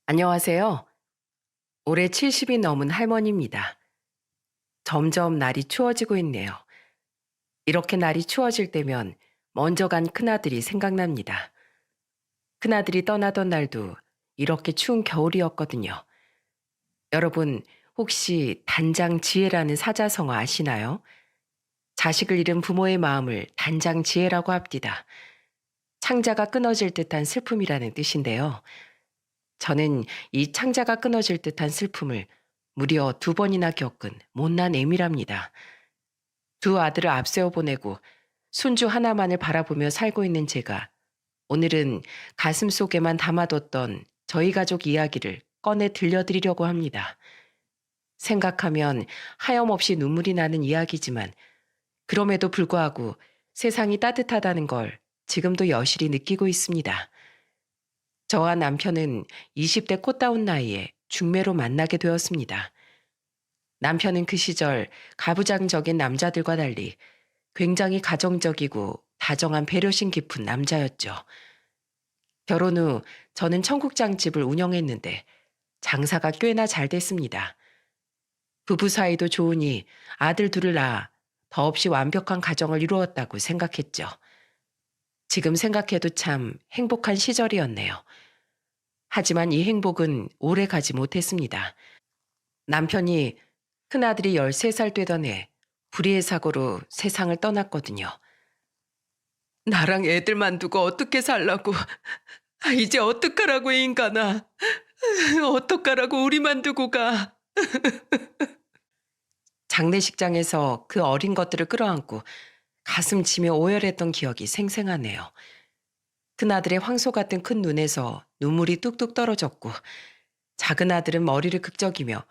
안녕하세요. 올해 70이 넘은 할머니입니다. 점점 날이 추워지고 있네요. 이렇게 날이 추워질 때면 먼저 간 큰아들이 생각납니다. 큰아들이 떠나던 날도 이렇게 추운 겨울이었거든요. 여러분, 혹시 단장 지혜라는 사자성어 아시나요? 자식을 잃은 부모의 마음을 단장 지혜라고 합디다. 창자가 끊어질 듯한 슬픔이라는 뜻인데요. 저는 이 창자가 끊어질 듯한 슬픔을 무려 두 번이나 겪은 못난 애미랍니다. 두 아들을 앞세워 보내고 손주 하나만을 바라보며 살고 있는 제가 오늘은 가슴 속에만 담아뒀던 저희 가족 이야기를 꺼내 들려드리려고 합니다. 생각하면 하염없이 눈물이 나는 이야기지만 그럼에도 불구하고 세상이 따뜻하다는 걸 지금도 여실히 느끼고 있습니다. 저와 남편은 20대 꽃다운 나이에 중매로 만나게 되었습니다. 남편은 그 시절 가부장적인 남자들과 달리 굉장히 가정적이고 다정한 배려심 깊은 남자였죠. 결혼 후 저는 청국장집을 운영했는데 장사가 꽤나 잘 됐습니다. 부부 사이도 좋으니 아들 둘을 낳아 더없이 완벽한 가정을 이루었다고 생각했죠. 지금 생각해도 참 행복한 시절이었네요. 하지만 이 행복은 오래 가지 못했습니다. 남편이 큰아들이 13살 되던 해 불의의 사고로 세상을 떠났거든요. 나랑 애들만 두고 어떻게 살라고. 이제 어떡하라고 이 인간아. 어떡하라고 우리만 두고 가. 장례식장에서 그 어린 것들을 끌어안고 가슴 치며 오열했던 기억이 생생하네요. 큰아들의 황소 같은 큰 눈에서 눈물이 뚝뚝 떨어졌고 작은 아들은 머리를 극적이며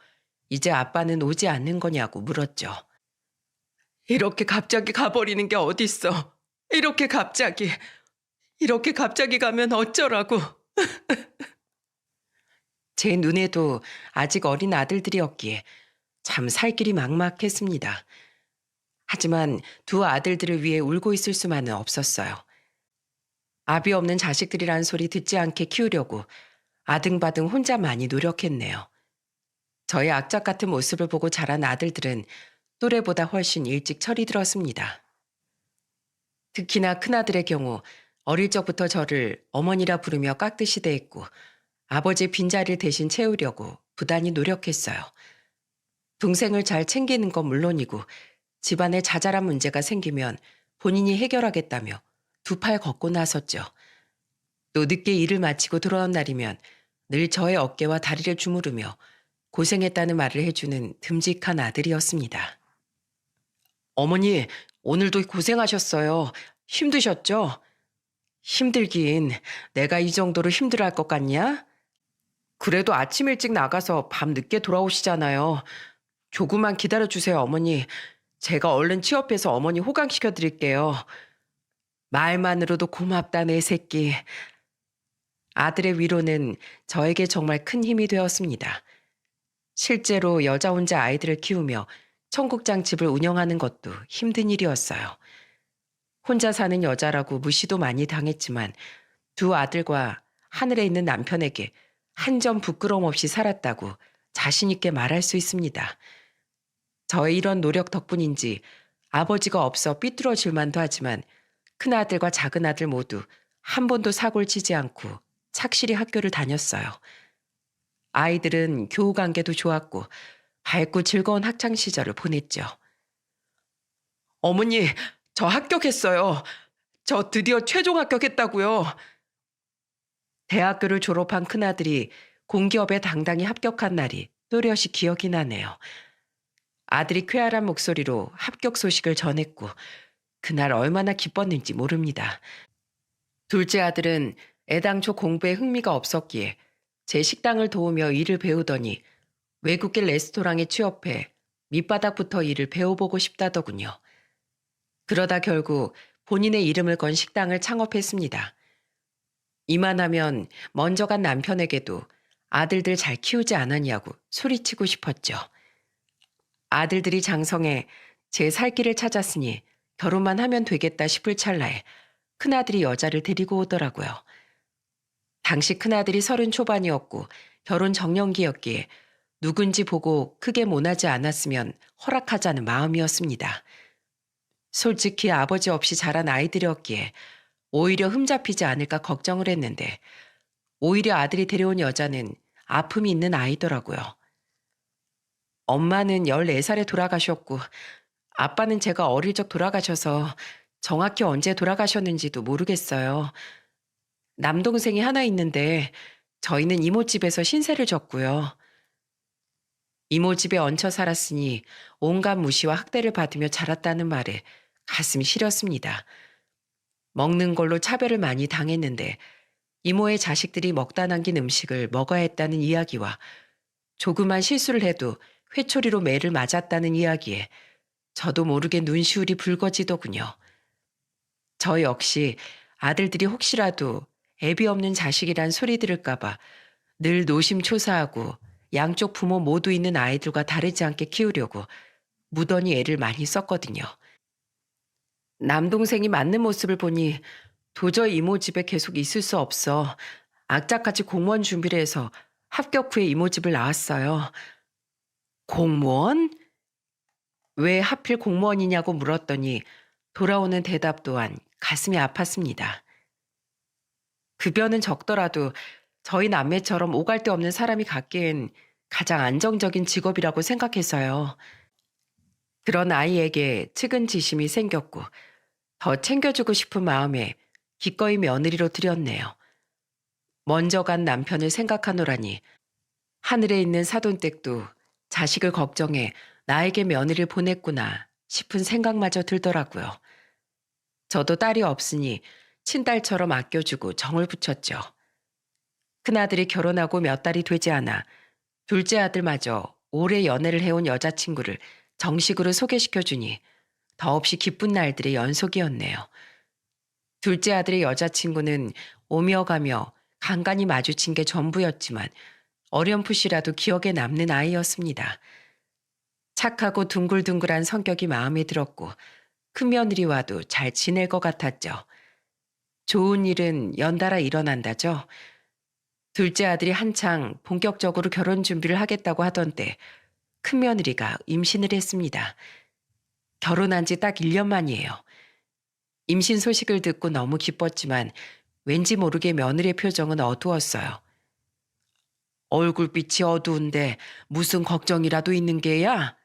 이제 아빠는 오지 않는 거냐고 물었죠. 이렇게 갑자기 가버리는 게 어딨어. 이렇게 갑자기 가면 어쩌라고. 제 눈에도 아직 어린 아들들이었기에 참 살 길이 막막했습니다. 하지만 두 아들들을 위해 울고 있을 수만은 없었어요. 아비 없는 자식들이란 소리 듣지 않게 키우려고 아등바등 혼자 많이 노력했네요. 저의 악착 같은 모습을 보고 자란 아들들은 또래보다 훨씬 일찍 철이 들었습니다. 특히나 큰아들의 경우 어릴 적부터 저를 어머니라 부르며 깍듯이 대했고 아버지의 빈자리를 대신 채우려고 부단히 노력했어요. 동생을 잘 챙기는 건 물론이고 집안에 자잘한 문제가 생기면 본인이 해결하겠다며 두 팔 걷고 나섰죠. 또 늦게 일을 마치고 돌아온 날이면 늘 저의 어깨와 다리를 주무르며 고생했다는 말을 해주는 듬직한 아들이었습니다. 어머니, 오늘도 고생하셨어요. 힘드셨죠? 힘들긴 내가 이 정도로 힘들어할 것 같냐? 그래도 아침 일찍 나가서 밤 늦게 돌아오시잖아요. 조금만 기다려주세요, 어머니. 제가 얼른 취업해서 어머니 호강시켜 드릴게요. 말만으로도 고맙다, 내 새끼. 아들의 위로는 저에게 정말 큰 힘이 되었습니다. 실제로 여자 혼자 아이들을 키우며 청국장 집을 운영하는 것도 힘든 일이었어요. 혼자 사는 여자라고 무시도 많이 당했지만 두 아들과 하늘에 있는 남편에게 한 점 부끄러움 없이 살았다고 자신 있게 말할 수 있습니다. 저의 이런 노력 덕분인지 아버지가 없어 삐뚤어질 만도 하지만 큰아들과 작은아들 모두 한 번도 사고를 치지 않고 착실히 학교를 다녔어요. 아이들은 교우 관계도 좋았고 밝고 즐거운 학창 시절을 보냈죠. 어머니, 저 합격했어요. 저 드디어 최종 합격했다고요. 대학교를 졸업한 큰아들이 공기업에 당당히 합격한 날이 또렷이 기억이 나네요. 아들이 쾌활한 목소리로 합격 소식을 전했고 그날 얼마나 기뻤는지 모릅니다. 둘째 아들은 애당초 공부에 흥미가 없었기에 제 식당을 도우며 일을 배우더니 외국계 레스토랑에 취업해 밑바닥부터 일을 배워보고 싶다더군요. 그러다 결국 본인의 이름을 건 식당을 창업했습니다. 이만하면 먼저 간 남편에게도 아들들 잘 키우지 않았냐고 소리치고 싶었죠. 아들들이 장성해 제 살 길을 찾았으니 결혼만 하면 되겠다 싶을 찰나에 큰아들이 여자를 데리고 오더라고요. 당시 큰아들이 30 초반이었고 결혼 정년기였기에 누군지 보고 크게 모나지 않았으면 허락하자는 마음이었습니다. 솔직히 아버지 없이 자란 아이들이었기에 오히려 흠잡히지 않을까 걱정을 했는데 오히려 아들이 데려온 여자는 아픔이 있는 아이더라고요. 엄마는 14살에 돌아가셨고 아빠는 제가 어릴 적 돌아가셔서 정확히 언제 돌아가셨는지도 모르겠어요. 남동생이 하나 있는데 저희는 이모집에서 신세를 졌고요. 이모집에 얹혀 살았으니 온갖 무시와 학대를 받으며 자랐다는 말에 가슴이 시렸습니다. 먹는 걸로 차별을 많이 당했는데 이모의 자식들이 먹다 남긴 음식을 먹어야 했다는 이야기와 조그만 실수를 해도 회초리로 매를 맞았다는 이야기에 저도 모르게 눈시울이 붉어지더군요. 저 역시 아들들이 혹시라도 애비 없는 자식이란 소리 들을까봐 늘 노심초사하고 양쪽 부모 모두 있는 아이들과 다르지 않게 키우려고 무던히 애를 많이 썼거든요. 남동생이 맞는 모습을 보니 도저히 이모 집에 계속 있을 수 없어 악착같이 공무원 준비를 해서 합격 후에 이모 집을 나왔어요. 공무원? 왜 하필 공무원이냐고 물었더니 돌아오는 대답 또한 가슴이 아팠습니다. 급여는 적더라도 저희 남매처럼 오갈 데 없는 사람이 갖기엔 가장 안정적인 직업이라고 생각해서요. 그런 아이에게 측은지심이 생겼고 더 챙겨주고 싶은 마음에 기꺼이 며느리로 들였네요. 먼저 간 남편을 생각하노라니 하늘에 있는 사돈댁도 자식을 걱정해 나에게 며느리를 보냈구나 싶은 생각마저 들더라고요. 저도 딸이 없으니 친딸처럼 아껴주고 정을 붙였죠. 큰아들이 결혼하고 몇 달이 되지 않아 둘째 아들마저 오래 연애를 해온 여자친구를 정식으로 소개시켜주니 더없이 기쁜 날들의 연속이었네요. 둘째 아들의 여자친구는 오며 가며 간간히 마주친 게 전부였지만 어렴풋이라도 기억에 남는 아이였습니다. 착하고 둥글둥글한 성격이 마음에 들었고 큰며느리와도 잘 지낼 것 같았죠. 좋은 일은 연달아 일어난다죠. 둘째 아들이 한창 본격적으로 결혼 준비를 하겠다고 하던 때 큰며느리가 임신을 했습니다. 결혼한 지 딱 1년 만이에요. 임신 소식을 듣고 너무 기뻤지만 왠지 모르게 며느리의 표정은 어두웠어요. 얼굴빛이 어두운데 무슨 걱정이라도 있는 게야?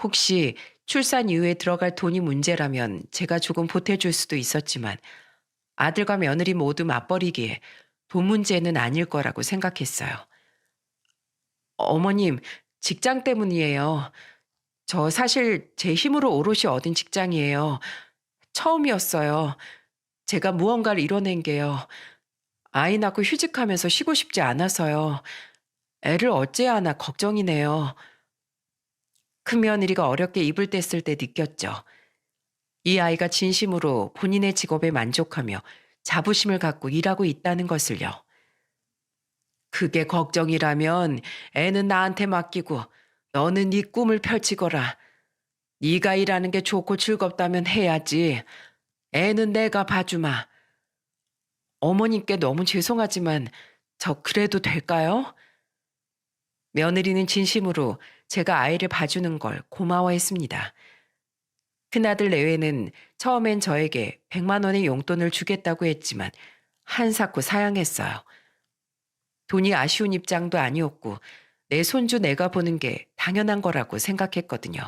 혹시 출산 이후에 들어갈 돈이 문제라면 제가 조금 보태줄 수도 있었지만 아들과 며느리 모두 맞벌이기에 돈 문제는 아닐 거라고 생각했어요. 어머님, 직장 때문이에요. 저 사실 제 힘으로 오롯이 얻은 직장이에요. 처음이었어요. 제가 무언가를 이뤄낸 게요. 아이 낳고 휴직하면서 쉬고 싶지 않아서요. 애를 어째야 하나 걱정이네요. 큰며느리가 어렵게 입을 뗐을 때 느꼈죠. 이 아이가 진심으로 본인의 직업에 만족하며 자부심을 갖고 일하고 있다는 것을요. 그게 걱정이라면 애는 나한테 맡기고 너는 네 꿈을 펼치거라. 네가 일하는 게 좋고 즐겁다면 해야지. 애는 내가 봐주마. 어머님께 너무 죄송하지만 저 그래도 될까요? 며느리는 진심으로 제가 아이를 봐주는 걸 고마워했습니다. 큰아들 내외는 처음엔 저에게 100만 원의 용돈을 주겠다고 했지만 한사코 사양했어요. 돈이 아쉬운 입장도 아니었고 내 손주 내가 보는 게 당연한 거라고 생각했거든요.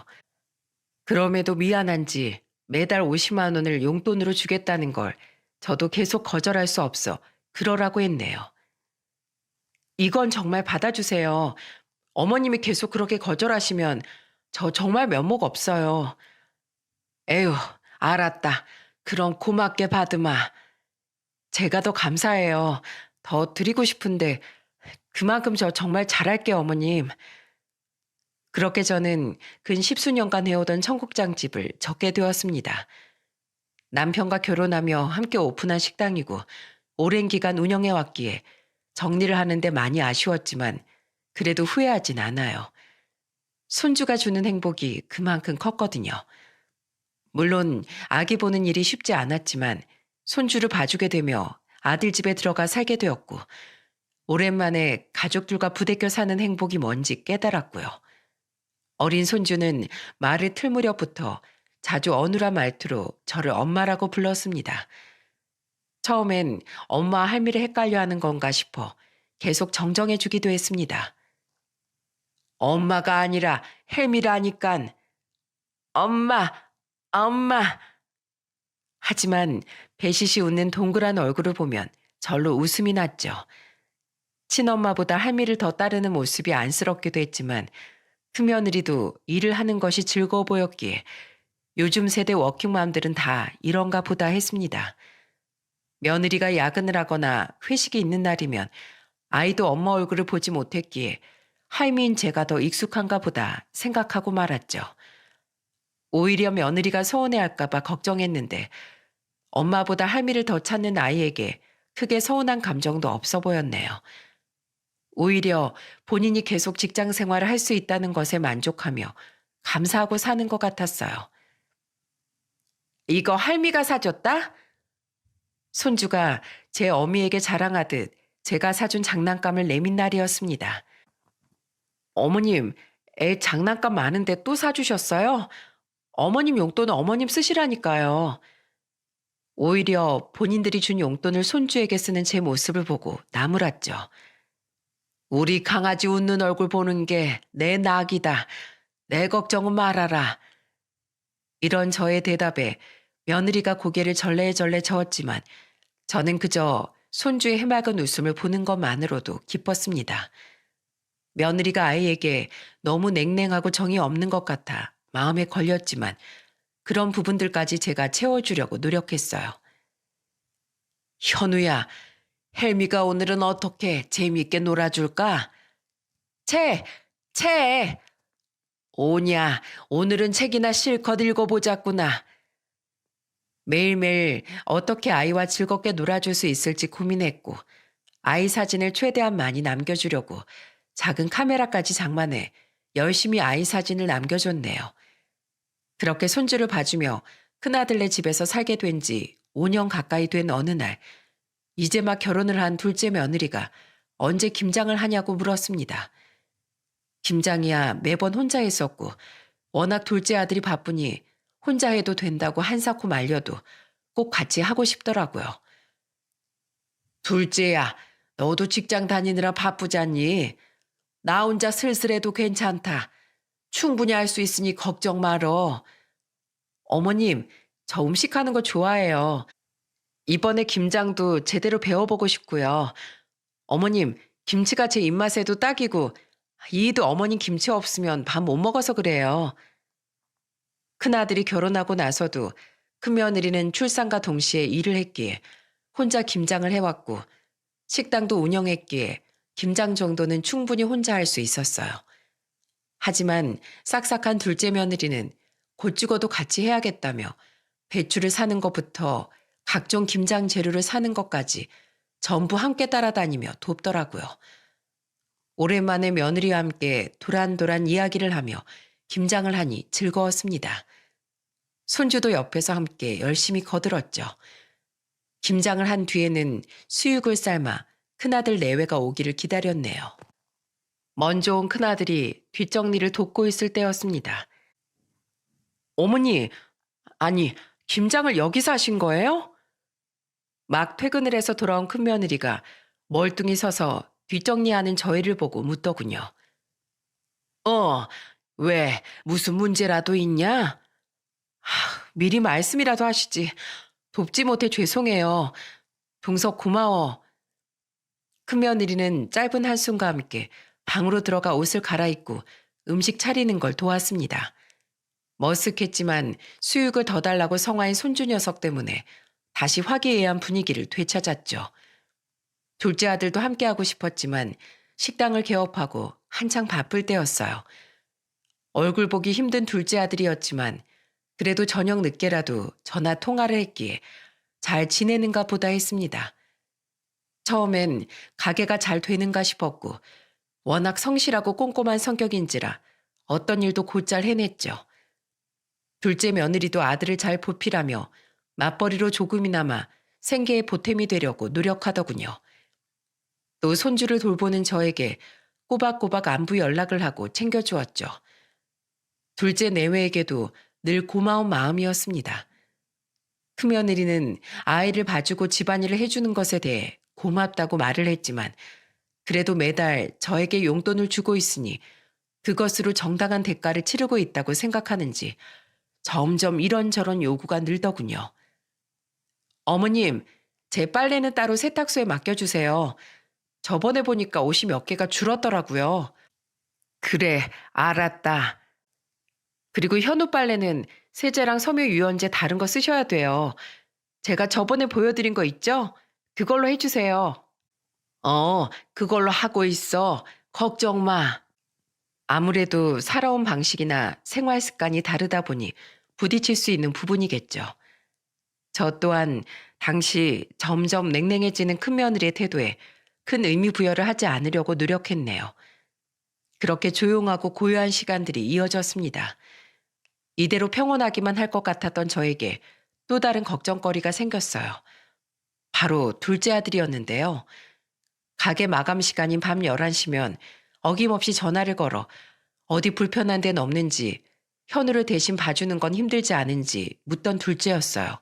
그럼에도 미안한지 매달 50만 원을 용돈으로 주겠다는 걸 저도 계속 거절할 수 없어 그러라고 했네요. 이건 정말 받아주세요. 어머님이 계속 그렇게 거절하시면 저 정말 면목 없어요. 에휴, 알았다. 그럼 고맙게 받으마. 제가 더 감사해요. 더 드리고 싶은데 그만큼 저 정말 잘할게요, 어머님. 그렇게 저는 근 10수년간 해오던 청국장집을 접게 되었습니다. 남편과 결혼하며 함께 오픈한 식당이고 오랜 기간 운영해왔기에 정리를 하는데 많이 아쉬웠지만 그래도 후회하진 않아요. 손주가 주는 행복이 그만큼 컸거든요. 물론 아기 보는 일이 쉽지 않았지만 손주를 봐주게 되며 아들 집에 들어가 살게 되었고 오랜만에 가족들과 부대껴 사는 행복이 뭔지 깨달았고요. 어린 손주는 말을 틀 무렵부터 자주 어눌한 말투로 저를 엄마라고 불렀습니다. 처음엔 엄마와 할미를 헷갈려 하는 건가 싶어 계속 정정해 주기도 했습니다. 엄마가 아니라 헬미라니깐. 엄마, 엄마. 하지만 배시시 웃는 동그란 얼굴을 보면 절로 웃음이 났죠. 친엄마보다 할미를 더 따르는 모습이 안쓰럽기도 했지만 큰며느리도 일을 하는 것이 즐거워 보였기에 요즘 세대 워킹맘들은 다 이런가 보다 했습니다. 며느리가 야근을 하거나 회식이 있는 날이면 아이도 엄마 얼굴을 보지 못했기에 할미인 제가 더 익숙한가 보다 생각하고 말았죠. 오히려 며느리가 서운해할까봐 걱정했는데 엄마보다 할미를 더 찾는 아이에게 크게 서운한 감정도 없어 보였네요. 오히려 본인이 계속 직장 생활을 할 수 있다는 것에 만족하며 감사하고 사는 것 같았어요. 이거 할미가 사줬다? 손주가 제 어미에게 자랑하듯 제가 사준 장난감을 내민 날이었습니다. 어머님, 애 장난감 많은데 또 사주셨어요? 어머님 용돈은 어머님 쓰시라니까요. 오히려 본인들이 준 용돈을 손주에게 쓰는 제 모습을 보고 나무랐죠. 우리 강아지 웃는 얼굴 보는 게 내 낙이다. 내 걱정은 말아라. 이런 저의 대답에 며느리가 고개를 절레절레 저었지만 저는 그저 손주의 해맑은 웃음을 보는 것만으로도 기뻤습니다. 며느리가 아이에게 너무 냉랭하고 정이 없는 것 같아 마음에 걸렸지만 그런 부분들까지 제가 채워주려고 노력했어요. 현우야, 헬미가 오늘은 어떻게 재미있게 놀아줄까? 채! 오냐, 오늘은 책이나 실컷 읽어보자꾸나. 매일매일 어떻게 아이와 즐겁게 놀아줄 수 있을지 고민했고 아이 사진을 최대한 많이 남겨주려고 작은 카메라까지 장만해 열심히 아이 사진을 남겨줬네요. 그렇게 손주를 봐주며 큰아들네 집에서 살게 된 지 5년 가까이 된 어느 날 이제 막 결혼을 한 둘째 며느리가 언제 김장을 하냐고 물었습니다. 김장이야 매번 혼자 했었고 워낙 둘째 아들이 바쁘니 혼자 해도 된다고 한사코 말려도 꼭 같이 하고 싶더라고요. 둘째야, 너도 직장 다니느라 바쁘잖니? 나 혼자 슬슬해도 괜찮다. 충분히 할 수 있으니 걱정 말어. 어머님, 저 음식하는 거 좋아해요. 이번에 김장도 제대로 배워보고 싶고요. 어머님, 김치가 제 입맛에도 딱이고 이도 어머님 김치 없으면 밥 못 먹어서 그래요. 큰아들이 결혼하고 나서도 큰며느리는 출산과 동시에 일을 했기에 혼자 김장을 해왔고 식당도 운영했기에 김장 정도는 충분히 혼자 할 수 있었어요. 하지만 싹싹한 둘째 며느리는 곧 죽어도 같이 해야겠다며 배추를 사는 것부터 각종 김장 재료를 사는 것까지 전부 함께 따라다니며 돕더라고요. 오랜만에 며느리와 함께 도란도란 이야기를 하며 김장을 하니 즐거웠습니다. 손주도 옆에서 함께 열심히 거들었죠. 김장을 한 뒤에는 수육을 삶아 큰아들 내외가 오기를 기다렸네요. 먼저 온 큰아들이 뒷정리를 돕고 있을 때였습니다. 어머니, 아니, 김장을 여기서 하신 거예요? 막 퇴근을 해서 돌아온 큰며느리가 멀뚱히 서서 뒷정리하는 저희를 보고 묻더군요. 왜, 무슨 문제라도 있냐? 미리 말씀이라도 하시지. 돕지 못해 죄송해요. 동석 고마워. 큰며느리는 짧은 한숨과 함께 방으로 들어가 옷을 갈아입고 음식 차리는 걸 도왔습니다. 머쓱했지만 수육을 더 달라고 성화인 손주 녀석 때문에 다시 화기애애한 분위기를 되찾았죠. 둘째 아들도 함께하고 싶었지만 식당을 개업하고 한창 바쁠 때였어요. 얼굴 보기 힘든 둘째 아들이었지만 그래도 저녁 늦게라도 전화 통화를 했기에 잘 지내는가 보다 했습니다. 처음엔 가게가 잘 되는가 싶었고 워낙 성실하고 꼼꼼한 성격인지라 어떤 일도 곧잘 해냈죠. 둘째 며느리도 아들을 잘 보필하며 맞벌이로 조금이나마 생계의 보탬이 되려고 노력하더군요. 또 손주를 돌보는 저에게 꼬박꼬박 안부 연락을 하고 챙겨주었죠. 둘째 내외에게도 늘 고마운 마음이었습니다. 큰며느리는 아이를 봐주고 집안일을 해주는 것에 대해 고맙다고 말을 했지만 그래도 매달 저에게 용돈을 주고 있으니 그것으로 정당한 대가를 치르고 있다고 생각하는지 점점 이런저런 요구가 늘더군요. 어머님, 제 빨래는 따로 세탁소에 맡겨주세요. 저번에 보니까 옷이 몇 개가 줄었더라고요. 그래, 알았다. 그리고 현우 빨래는 세제랑 섬유 유연제 다른 거 쓰셔야 돼요. 제가 저번에 보여드린 거 있죠? 그걸로 해주세요. 그걸로 하고 있어. 걱정 마. 아무래도 살아온 방식이나 생활 습관이 다르다 보니 부딪힐 수 있는 부분이겠죠. 저 또한 당시 점점 냉랭해지는 큰며느리의 태도에 큰 의미 부여를 하지 않으려고 노력했네요. 그렇게 조용하고 고요한 시간들이 이어졌습니다. 이대로 평온하기만 할 것 같았던 저에게 또 다른 걱정거리가 생겼어요. 바로 둘째 아들이었는데요. 가게 마감 시간인 밤 11시면 어김없이 전화를 걸어 어디 불편한 데는 없는지, 현우를 대신 봐주는 건 힘들지 않은지 묻던 둘째였어요.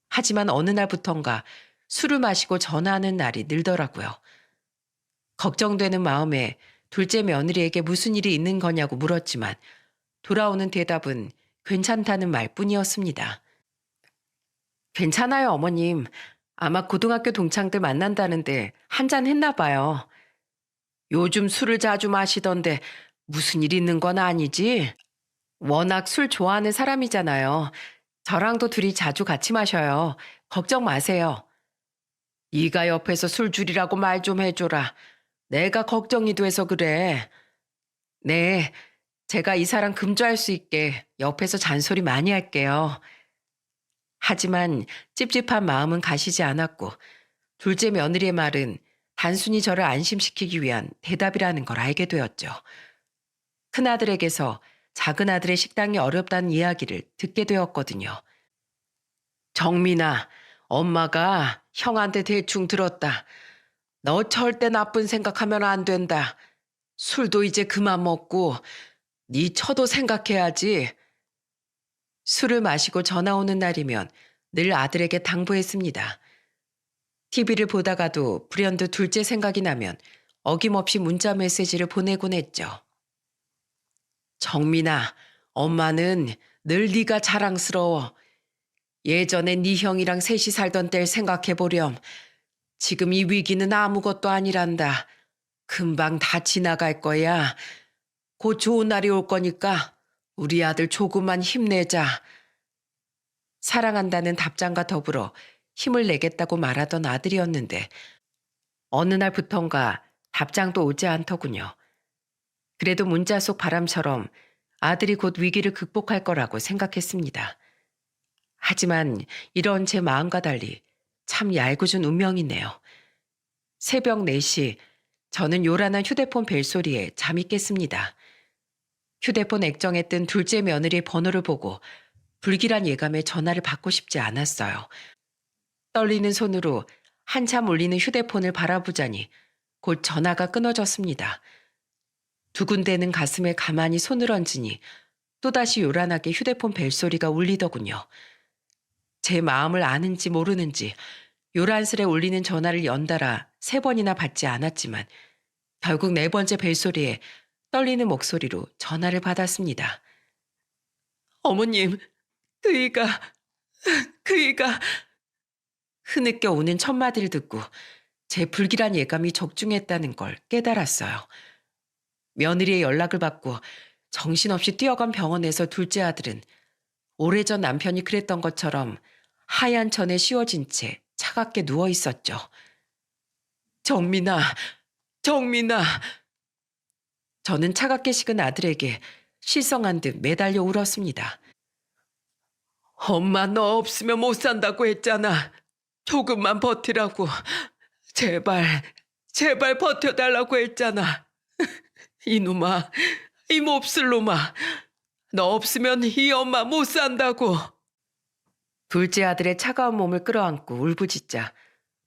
하지만 어느 날부턴가 술을 마시고 전화하는 날이 늘더라고요. 걱정되는 마음에 둘째 며느리에게 무슨 일이 있는 거냐고 물었지만 돌아오는 대답은 괜찮다는 말뿐이었습니다. 괜찮아요, 어머님. 아마 고등학교 동창들 만난다는데 한잔 했나 봐요. 요즘 술을 자주 마시던데 무슨 일 있는 건 아니지? 워낙 술 좋아하는 사람이잖아요. 저랑도 둘이 자주 같이 마셔요. 걱정 마세요. 네가 옆에서 술 줄이라고 말 좀 해줘라. 내가 걱정이 돼서 그래. 네, 제가 이 사람 금주할 수 있게 옆에서 잔소리 많이 할게요. 하지만 찝찝한 마음은 가시지 않았고 둘째 며느리의 말은 단순히 저를 안심시키기 위한 대답이라는 걸 알게 되었죠. 큰아들에게서 작은아들의 식당이 어렵다는 이야기를 듣게 되었거든요. 정민아, 엄마가 형한테 대충 들었다. 너 절대 나쁜 생각하면 안 된다. 술도 이제 그만 먹고 네 처도 생각해야지. 술을 마시고 전화 오는 날이면 늘 아들에게 당부했습니다. TV를 보다가도 불현듯 둘째 생각이 나면 어김없이 문자 메시지를 보내곤 했죠. 정민아, 엄마는 늘 네가 자랑스러워. 예전에 네 형이랑 셋이 살던 때를 생각해보렴. 지금 이 위기는 아무것도 아니란다. 금방 다 지나갈 거야. 곧 좋은 날이 올 거니까 우리 아들 조금만 힘내자. 사랑한다는 답장과 더불어 힘을 내겠다고 말하던 아들이었는데 어느 날부턴가 답장도 오지 않더군요. 그래도 문자 속 바람처럼 아들이 곧 위기를 극복할 거라고 생각했습니다. 하지만 이런 제 마음과 달리 참 얄궂은 운명이네요. 새벽 4시 저는 요란한 휴대폰 벨소리에 잠이 깼습니다. 휴대폰 액정에 뜬 둘째 며느리의 번호를 보고 불길한 예감에 전화를 받고 싶지 않았어요. 떨리는 손으로 한참 울리는 휴대폰을 바라보자니 곧 전화가 끊어졌습니다. 두근대는 가슴에 가만히 손을 얹으니 또다시 요란하게 휴대폰 벨소리가 울리더군요. 제 마음을 아는지 모르는지 요란스레 울리는 전화를 연달아 3번이나 받지 않았지만 결국 4번째 벨소리에 떨리는 목소리로 전화를 받았습니다. 어머님, 그이가 흐느껴 오는 첫마디를 듣고 제 불길한 예감이 적중했다는 걸 깨달았어요. 며느리의 연락을 받고 정신없이 뛰어간 병원에서 둘째 아들은 오래전 남편이 그랬던 것처럼 하얀 천에 씌워진 채 차갑게 누워 있었죠. 정민아. 저는 차갑게 식은 아들에게 실성한 듯 매달려 울었습니다. 엄마 너 없으면 못 산다고 했잖아. 조금만 버티라고. 제발 버텨달라고 했잖아. 이놈아, 이 몹쓸 놈아. 너 없으면 이 엄마 못 산다고. 둘째 아들의 차가운 몸을 끌어안고 울부짖자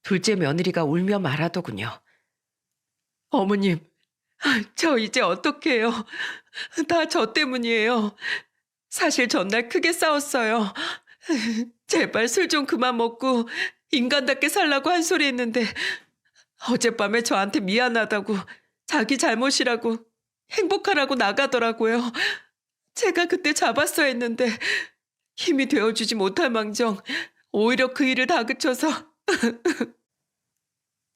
둘째 며느리가 울며 말하더군요. 어머님, 저 이제 어떡해요? 다 저 때문이에요. 사실 전날 크게 싸웠어요. 제발 술 좀 그만 먹고 인간답게 살라고 한 소리 했는데 어젯밤에 저한테 미안하다고 자기 잘못이라고 행복하라고 나가더라고요. 제가 그때 잡았어야 했는데 힘이 되어주지 못할 망정 오히려 그 일을 다그쳐서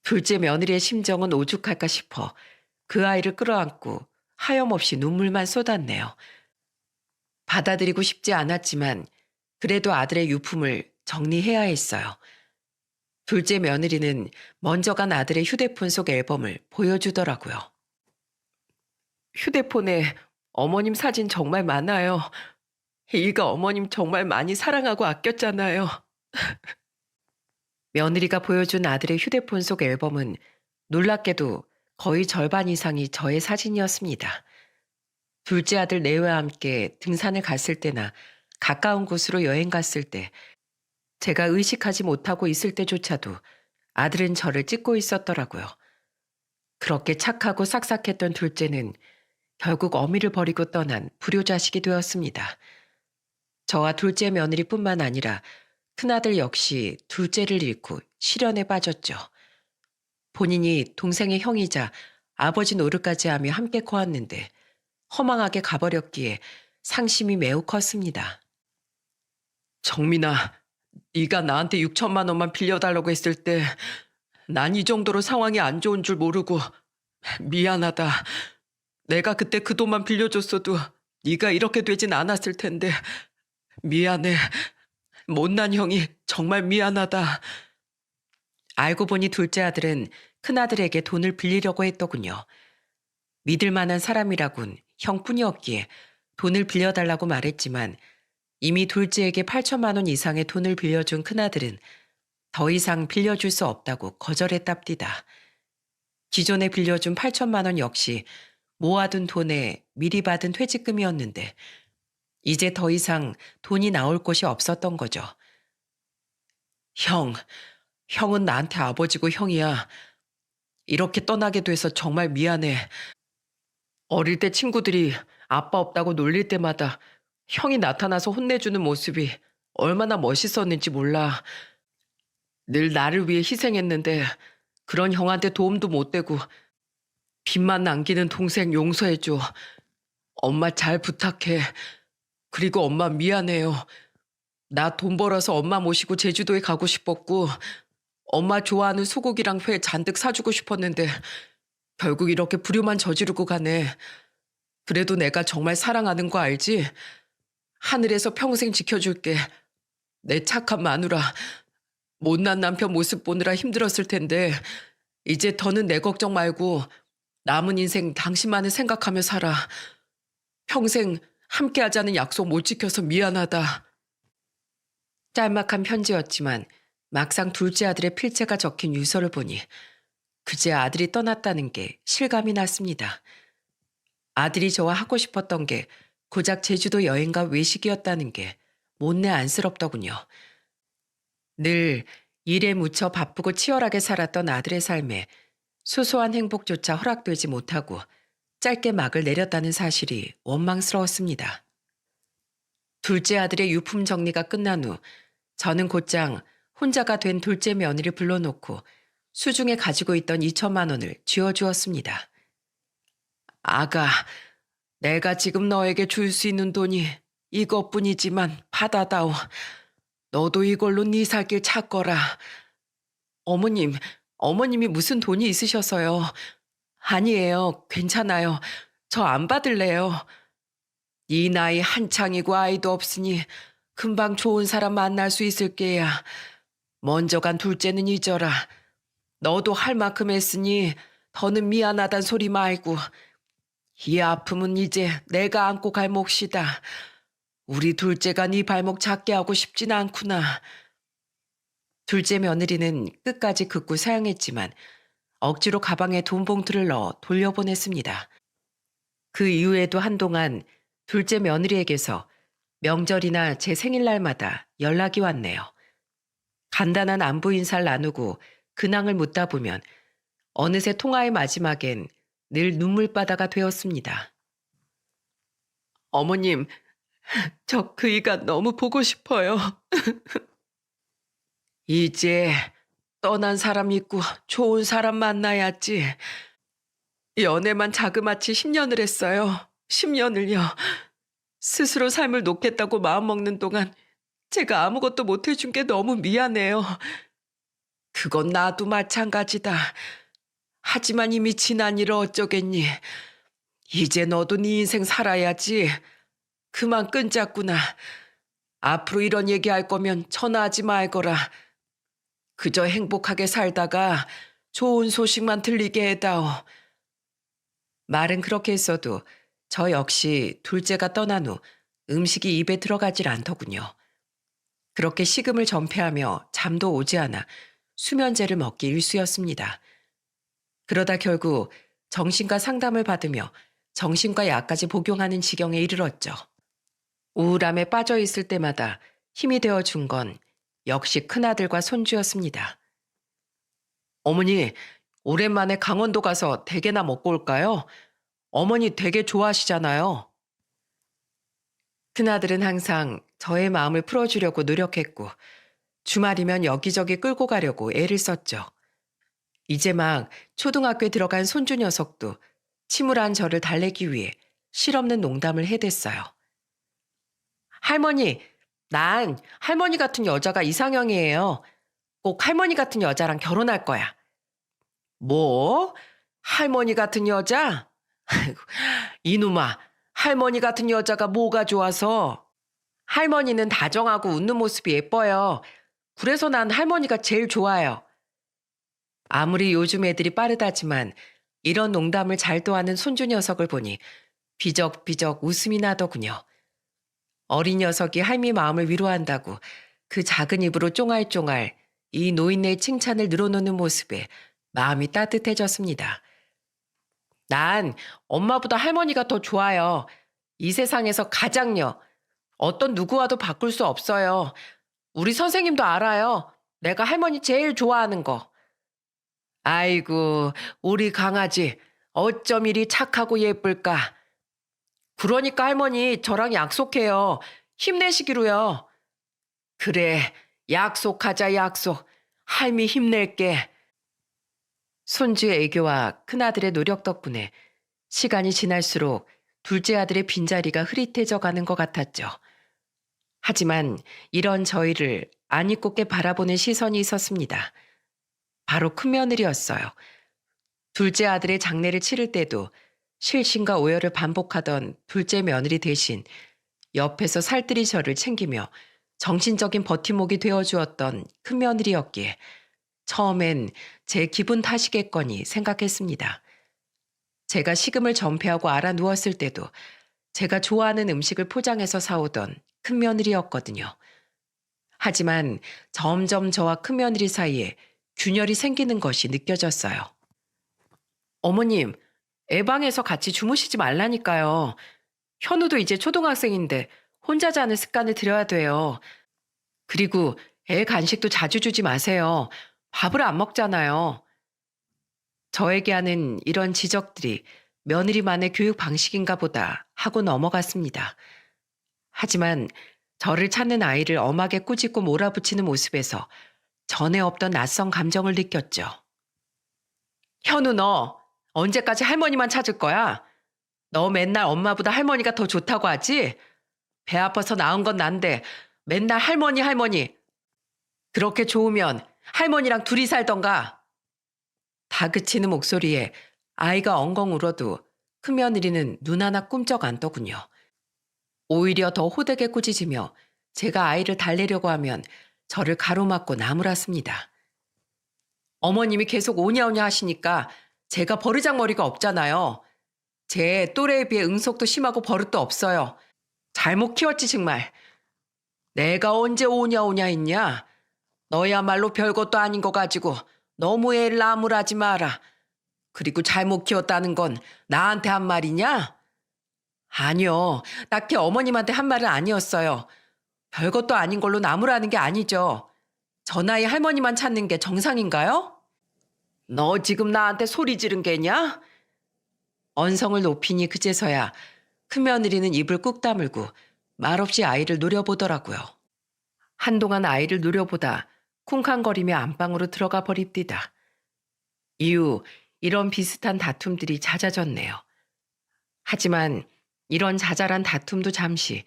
둘째 며느리의 심정은 오죽할까 싶어 그 아이를 끌어안고 하염없이 눈물만 쏟았네요. 받아들이고 싶지 않았지만 그래도 아들의 유품을 정리해야 했어요. 둘째 며느리는 먼저 간 아들의 휴대폰 속 앨범을 보여주더라고요. 휴대폰에 어머님 사진 정말 많아요. 이가 어머님 정말 많이 사랑하고 아꼈잖아요. 며느리가 보여준 아들의 휴대폰 속 앨범은 놀랍게도 거의 절반 이상이 저의 사진이었습니다. 둘째 아들 내외와 함께 등산을 갔을 때나 가까운 곳으로 여행 갔을 때 제가 의식하지 못하고 있을 때조차도 아들은 저를 찍고 있었더라고요. 그렇게 착하고 싹싹했던 둘째는 결국 어미를 버리고 떠난 불효자식이 되었습니다. 저와 둘째 며느리뿐만 아니라 큰아들 역시 둘째를 잃고 시련에 빠졌죠. 본인이 동생의 형이자 아버지 노릇까지 하며 함께 커왔는데 허망하게 가버렸기에 상심이 매우 컸습니다. 정민아, 네가 나한테 6천만 원만 빌려달라고 했을 때 난 이 정도로 상황이 안 좋은 줄 모르고 미안하다. 내가 그때 그 돈만 빌려줬어도 네가 이렇게 되진 않았을 텐데 미안해. 못난 형이 정말 미안하다. 알고 보니 둘째 아들은 큰아들에게 돈을 빌리려고 했더군요. 믿을 만한 사람이라곤 형뿐이었기에 돈을 빌려달라고 말했지만 이미 둘째에게 8천만 원 이상의 돈을 빌려준 큰아들은 더 이상 빌려줄 수 없다고 거절했답니다. 기존에 빌려준 8천만 원 역시 모아둔 돈에 미리 받은 퇴직금이었는데 이제 더 이상 돈이 나올 곳이 없었던 거죠. 형은 나한테 아버지고 형이야. 이렇게 떠나게 돼서 정말 미안해. 어릴 때 친구들이 아빠 없다고 놀릴 때마다 형이 나타나서 혼내주는 모습이 얼마나 멋있었는지 몰라. 늘 나를 위해 희생했는데 그런 형한테 도움도 못 되고 빚만 남기는 동생 용서해줘. 엄마 잘 부탁해. 그리고 엄마 미안해요. 나 돈 벌어서 엄마 모시고 제주도에 가고 싶었고 엄마 좋아하는 소고기랑 회 잔뜩 사주고 싶었는데 결국 이렇게 불효만 저지르고 가네. 그래도 내가 정말 사랑하는 거 알지? 하늘에서 평생 지켜줄게. 내 착한 마누라. 못난 남편 모습 보느라 힘들었을 텐데 이제 더는 내 걱정 말고 남은 인생 당신만을 생각하며 살아. 평생 함께 하자는 약속 못 지켜서 미안하다. 짤막한 편지였지만 막상 둘째 아들의 필체가 적힌 유서를 보니 그제 아들이 떠났다는 게 실감이 났습니다. 아들이 저와 하고 싶었던 게 고작 제주도 여행과 외식이었다는 게 못내 안쓰럽더군요. 늘 일에 묻혀 바쁘고 치열하게 살았던 아들의 삶에 소소한 행복조차 허락되지 못하고 짧게 막을 내렸다는 사실이 원망스러웠습니다. 둘째 아들의 유품 정리가 끝난 후 저는 곧장 혼자가 된 둘째 며느리를 불러놓고 수중에 가지고 있던 2천만 원을 쥐어주었습니다. 아가, 내가 지금 너에게 줄 수 있는 돈이 이것뿐이지만 받아다오. 너도 이걸로 네 살 길 찾거라. 어머님이 무슨 돈이 있으셔서요. 아니에요. 괜찮아요. 저 안 받을래요. 이 나이 한창이고 아이도 없으니 금방 좋은 사람 만날 수 있을 게야. 먼저 간 둘째는 잊어라. 너도 할 만큼 했으니 더는 미안하단 소리 말고 이 아픔은 이제 내가 안고 갈 몫이다. 우리 둘째가 네 발목 작게 하고 싶진 않구나. 둘째 며느리는 끝까지 극구 사양했지만 억지로 가방에 돈 봉투를 넣어 돌려보냈습니다. 그 이후에도 한동안 둘째 며느리에게서 명절이나 제 생일날마다 연락이 왔네요. 간단한 안부 인사를 나누고 근황을 묻다 보면 어느새 통화의 마지막엔 늘 눈물바다가 되었습니다. 어머님, 저 그이가 너무 보고 싶어요. 이제 떠난 사람 있고 좋은 사람 만나야지. 연애만 자그마치 10년을 했어요. 10년을요. 스스로 삶을 놓겠다고 마음먹는 동안 제가 아무것도 못 해준 게 너무 미안해요. 그건 나도 마찬가지다. 하지만 이미 지난 일을 어쩌겠니. 이제 너도 네 인생 살아야지. 그만 끊자꾸나. 앞으로 이런 얘기할 거면 전화하지 말거라. 그저 행복하게 살다가 좋은 소식만 들리게 해다오. 말은 그렇게 했어도 저 역시 둘째가 떠난 후 음식이 입에 들어가질 않더군요. 그렇게 식음을 전폐하며 잠도 오지 않아 수면제를 먹기 일쑤였습니다. 그러다 결국 정신과 상담을 받으며 정신과 약까지 복용하는 지경에 이르렀죠. 우울함에 빠져 있을 때마다 힘이 되어 준 건 역시 큰아들과 손주였습니다. 어머니, 오랜만에 강원도 가서 대게나 먹고 올까요? 어머니 되게 좋아하시잖아요. 큰아들은 항상 저의 마음을 풀어주려고 노력했고 주말이면 여기저기 끌고 가려고 애를 썼죠. 이제 막 초등학교에 들어간 손주 녀석도 침울한 저를 달래기 위해 실없는 농담을 해댔어요. 할머니, 난 할머니 같은 여자가 이상형이에요. 꼭 할머니 같은 여자랑 결혼할 거야. 뭐? 할머니 같은 여자? 아이고, 이놈아, 할머니 같은 여자가 뭐가 좋아서? 할머니는 다정하고 웃는 모습이 예뻐요. 그래서 난 할머니가 제일 좋아요. 아무리 요즘 애들이 빠르다지만 이런 농담을 잘 도하는 손주 녀석을 보니 비적비적 웃음이 나더군요. 어린 녀석이 할미 마음을 위로한다고 그 작은 입으로 쫑알쫑알 이 노인네의 칭찬을 늘어놓는 모습에 마음이 따뜻해졌습니다. 난 엄마보다 할머니가 더 좋아요. 이 세상에서 가장요. 어떤 누구와도 바꿀 수 없어요. 우리 선생님도 알아요. 내가 할머니 제일 좋아하는 거. 아이고, 우리 강아지 어쩜 이리 착하고 예쁠까. 그러니까 할머니 저랑 약속해요. 힘내시기로요. 그래, 약속하자 약속. 할미 힘낼게. 손주의 애교와 큰아들의 노력 덕분에 시간이 지날수록 둘째 아들의 빈자리가 흐릿해져 가는 것 같았죠. 하지만 이런 저희를 안입곱게 바라보는 시선이 있었습니다. 바로 큰며느리였어요. 둘째 아들의 장례를 치를 때도 실신과 오열을 반복하던 둘째 며느리 대신 옆에서 살뜰히 저를 챙기며 정신적인 버팀목이 되어주었던 큰며느리였기에 처음엔 제 기분 탓이겠거니 생각했습니다. 제가 식음을 전폐하고 알아 누웠을 때도 제가 좋아하는 음식을 포장해서 사오던 큰며느리였거든요. 하지만 점점 저와 큰며느리 사이에 균열이 생기는 것이 느껴졌어요. 어머님, 애방에서 같이 주무시지 말라니까요. 현우도 이제 초등학생인데 혼자 자는 습관을 들여야 돼요. 그리고 애 간식도 자주 주지 마세요. 밥을 안 먹잖아요. 저에게 하는 이런 지적들이 며느리만의 교육 방식인가 보다 하고 넘어갔습니다. 하지만 저를 찾는 아이를 엄하게 꾸짖고 몰아붙이는 모습에서 전에 없던 낯선 감정을 느꼈죠. 현우 너 언제까지 할머니만 찾을 거야? 너 맨날 엄마보다 할머니가 더 좋다고 하지? 배 아파서 나은 건 난데 맨날 할머니 할머니. 그렇게 좋으면 할머니랑 둘이 살던가. 다그치는 목소리에 아이가 엉엉 울어도 큰며느리는 눈 하나 꿈쩍 안 떠군요. 오히려 더 호되게 꾸짖으며 제가 아이를 달래려고 하면 저를 가로막고 나무랐습니다. 어머님이 계속 오냐오냐 하시니까 제가 버르장머리가 없잖아요. 제 또래에 비해 응석도 심하고 버릇도 없어요. 잘못 키웠지 정말. 내가 언제 오냐오냐 했냐. 너야말로 별것도 아닌 거 가지고 너무 애를 나무라지 마라. 그리고 잘못 키웠다는 건 나한테 한 말이냐? 아니요. 딱히 어머님한테 한 말은 아니었어요. 별것도 아닌 걸로 나무라는 게 아니죠. 저 나이 할머니만 찾는 게 정상인가요? 너 지금 나한테 소리 지른 게냐? 언성을 높이니 그제서야 큰며느리는 입을 꾹 다물고 말없이 아이를 노려보더라고요. 한동안 아이를 노려보다 쿵쾅거리며 안방으로 들어가 버립디다. 이후 이런 비슷한 다툼들이 잦아졌네요. 하지만 이런 자잘한 다툼도 잠시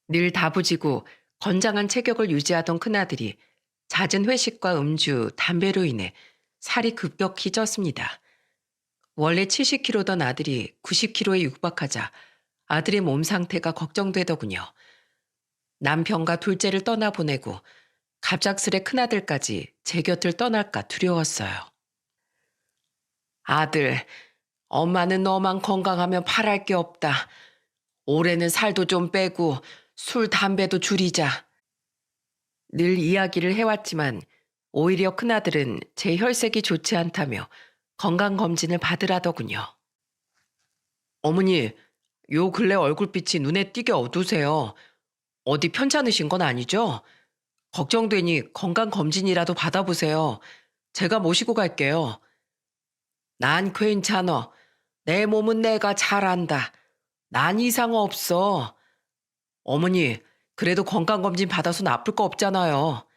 늘 다부지고 건장한 체격을 유지하던 큰아들이 잦은 회식과 음주, 담배로 인해 살이 급격히 쪘습니다. 원래 70kg던 아들이 90kg에 육박하자 아들의 몸 상태가 걱정되더군요. 남편과 둘째를 떠나보내고 갑작스레 큰아들까지 제 곁을 떠날까 두려웠어요. 아들, 엄마는 너만 건강하면 바랄 게 없다. 올해는 살도 좀 빼고 술, 담배도 줄이자. 늘 이야기를 해왔지만 오히려 큰아들은 제 혈색이 좋지 않다며 건강검진을 받으라더군요. 어머니, 요 근래 얼굴빛이 눈에 띄게 어두세요. 어디 편찮으신 건 아니죠? 걱정되니 건강검진이라도 받아보세요. 제가 모시고 갈게요. 난 괜찮어. 내 몸은 내가 잘 안다. 난 이상 없어. 어머니, 그래도 건강검진 받아서 나쁠 거 없잖아요.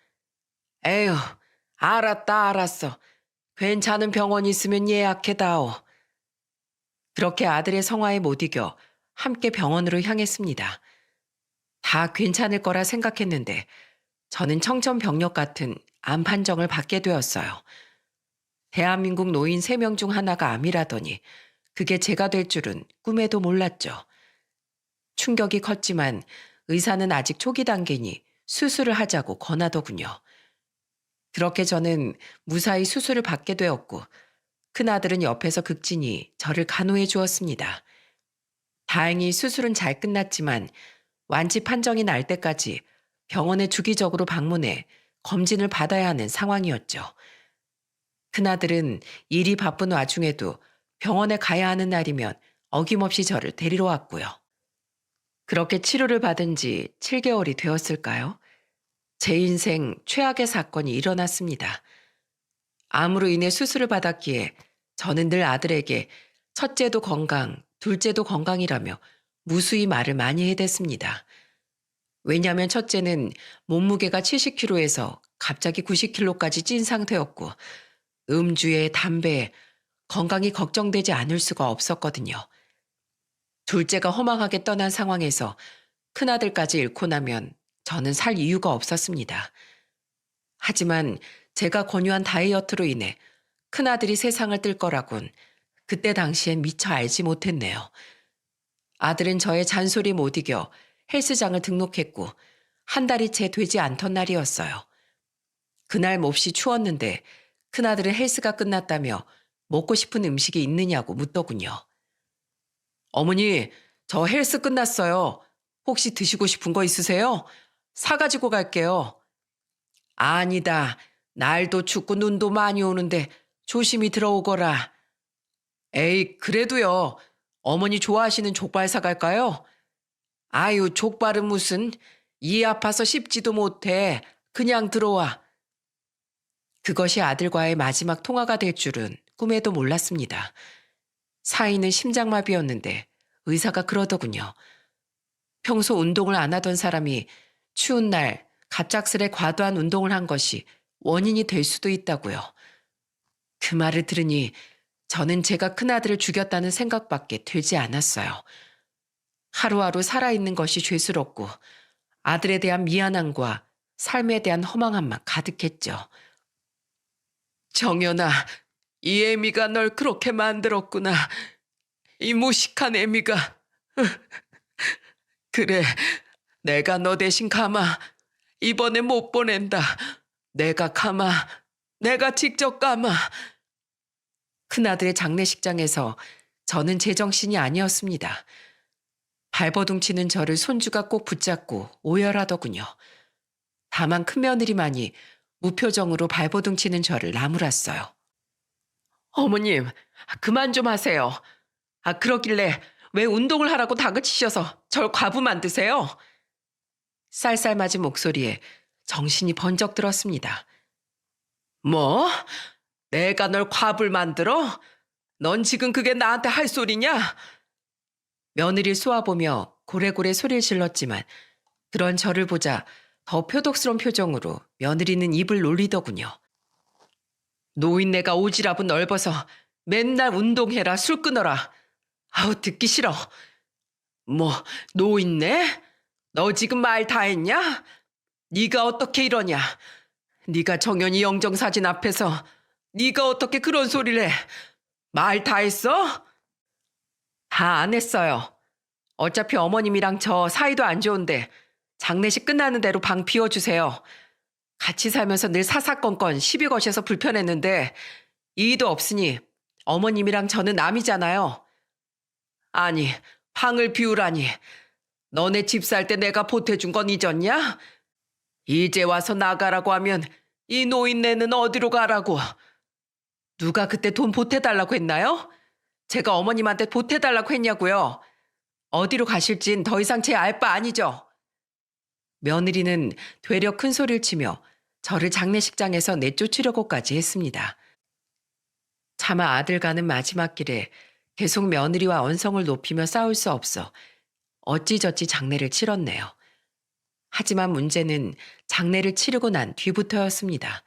에휴, 알았다, 알았어. 괜찮은 병원 있으면 예약해다오. 그렇게 아들의 성화에 못 이겨 함께 병원으로 향했습니다. 다 괜찮을 거라 생각했는데 저는 청천벽력 같은 암 판정을 받게 되었어요. 대한민국 노인 3명 중 하나가 암이라더니 그게 제가 될 줄은 꿈에도 몰랐죠. 충격이 컸지만 의사는 아직 초기 단계니 수술을 하자고 권하더군요. 그렇게 저는 무사히 수술을 받게 되었고 큰아들은 옆에서 극진히 저를 간호해 주었습니다. 다행히 수술은 잘 끝났지만 완치 판정이 날 때까지 병원에 주기적으로 방문해 검진을 받아야 하는 상황이었죠. 큰아들은 일이 바쁜 와중에도 병원에 가야 하는 날이면 어김없이 저를 데리러 왔고요. 그렇게 치료를 받은 지 7개월이 되었을까요? 제 인생 최악의 사건이 일어났습니다. 암으로 인해 수술을 받았기에 저는 늘 아들에게 첫째도 건강, 둘째도 건강이라며 무수히 말을 많이 해댔습니다. 왜냐하면 첫째는 몸무게가 70kg에서 갑자기 90kg까지 찐 상태였고 음주에 담배에 건강이 걱정되지 않을 수가 없었거든요. 둘째가 허망하게 떠난 상황에서 큰아들까지 잃고 나면 저는 살 이유가 없었습니다. 하지만 제가 권유한 다이어트로 인해 큰아들이 세상을 뜰 거라곤 그때 당시엔 미처 알지 못했네요. 아들은 저의 잔소리 못 이겨 헬스장을 등록했고 한 달이 채 되지 않던 날이었어요. 그날 몹시 추웠는데 큰아들은 헬스가 끝났다며 먹고 싶은 음식이 있느냐고 묻더군요. 어머니, 저 헬스 끝났어요. 혹시 드시고 싶은 거 있으세요? 사가지고 갈게요. 아니다. 날도 춥고 눈도 많이 오는데 조심히 들어오거라. 에이, 그래도요. 어머니 좋아하시는 족발 사갈까요? 아유, 족발은 무슨. 이 아파서 씹지도 못해. 그냥 들어와. 그것이 아들과의 마지막 통화가 될 줄은 꿈에도 몰랐습니다. 사인은 심장마비였는데 의사가 그러더군요. 평소 운동을 안 하던 사람이 추운 날 갑작스레 과도한 운동을 한 것이 원인이 될 수도 있다고요. 그 말을 들으니 저는 제가 큰아들을 죽였다는 생각밖에 들지 않았어요. 하루하루 살아있는 것이 죄스럽고 아들에 대한 미안함과 삶에 대한 허망함만 가득했죠. 정연아, 이 애미가 널 그렇게 만들었구나. 이 무식한 애미가. 그래, 내가 너 대신 가마. 이번에 못 보낸다. 내가 가마. 내가 직접 가마. 큰아들의 장례식장에서 저는 제정신이 아니었습니다. 발버둥치는 저를 손주가 꼭 붙잡고 오열하더군요. 다만 큰며느리만이 무표정으로 발버둥치는 저를 나무랐어요. 어머님, 그만 좀 하세요. 그러길래 왜 운동을 하라고 다그치셔서 절 과부 만드세요? 쌀쌀맞은 목소리에 정신이 번쩍 들었습니다. 뭐? 내가 널 과불 만들어? 넌 지금 그게 나한테 할 소리냐? 며느리를 쏘아보며 고래고래 소리를 질렀지만 그런 저를 보자 더 표독스러운 표정으로 며느리는 입을 놀리더군요. 노인네가 오지랖은 넓어서 맨날 운동해라, 술 끊어라. 아우, 듣기 싫어. 뭐, 노인네? 너 지금 말 다 했냐? 네가 어떻게 이러냐? 네가 정연이 영정사진 앞에서 네가 어떻게 그런 소리를 해? 말 다 했어? 다 안 했어요. 어차피 어머님이랑 저 사이도 안 좋은데 장례식 끝나는 대로 방 비워주세요. 같이 살면서 늘 사사건건 시비 거셔서 불편했는데 이의도 없으니 어머님이랑 저는 남이잖아요. 아니, 방을 비우라니. 너네 집 살 때 내가 보태준 건 잊었냐? 이제 와서 나가라고 하면 이 노인네는 어디로 가라고? 누가 그때 돈 보태달라고 했나요? 제가 어머님한테 보태달라고 했냐고요. 어디로 가실진 더 이상 제 알 바 아니죠. 며느리는 되려 큰 소리를 치며 저를 장례식장에서 내쫓으려고까지 했습니다. 차마 아들 가는 마지막 길에 계속 며느리와 언성을 높이며 싸울 수 없어 어찌저찌 장례를 치렀네요. 하지만 문제는 장례를 치르고 난 뒤부터였습니다.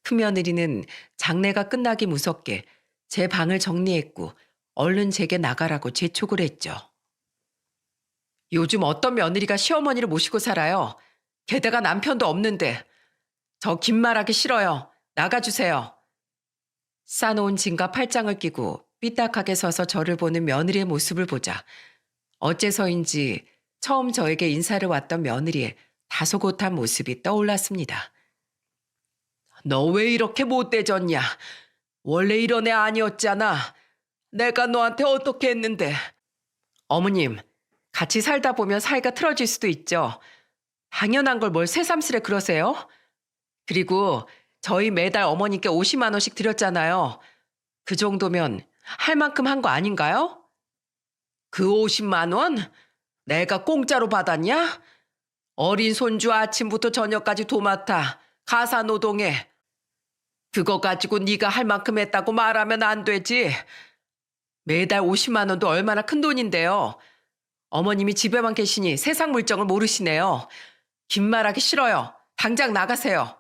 큰며느리는 장례가 끝나기 무섭게 제 방을 정리했고 얼른 제게 나가라고 재촉을 했죠. 요즘 어떤 며느리가 시어머니를 모시고 살아요. 게다가 남편도 없는데. 저 긴 말하기 싫어요. 나가주세요. 싸놓은 짐과 팔짱을 끼고 삐딱하게 서서 저를 보는 며느리의 모습을 보자 어째서인지 처음 저에게 인사를 왔던 며느리의 다소곳한 모습이 떠올랐습니다. 너 왜 이렇게 못돼졌냐? 원래 이런 애 아니었잖아. 내가 너한테 어떻게 했는데. 어머님, 같이 살다 보면 사이가 틀어질 수도 있죠. 당연한 걸 뭘 새삼스레 그러세요? 그리고 저희 매달 어머니께 50만 원씩 드렸잖아요. 그 정도면 할 만큼 한 거 아닌가요? 그 50만 원? 내가 공짜로 받았냐? 어린 손주 아침부터 저녁까지 도맡아 가사노동해. 그거 가지고 네가 할 만큼 했다고 말하면 안 되지. 매달 50만 원도 얼마나 큰 돈인데요. 어머님이 집에만 계시니 세상 물정을 모르시네요. 긴 말하기 싫어요. 당장 나가세요.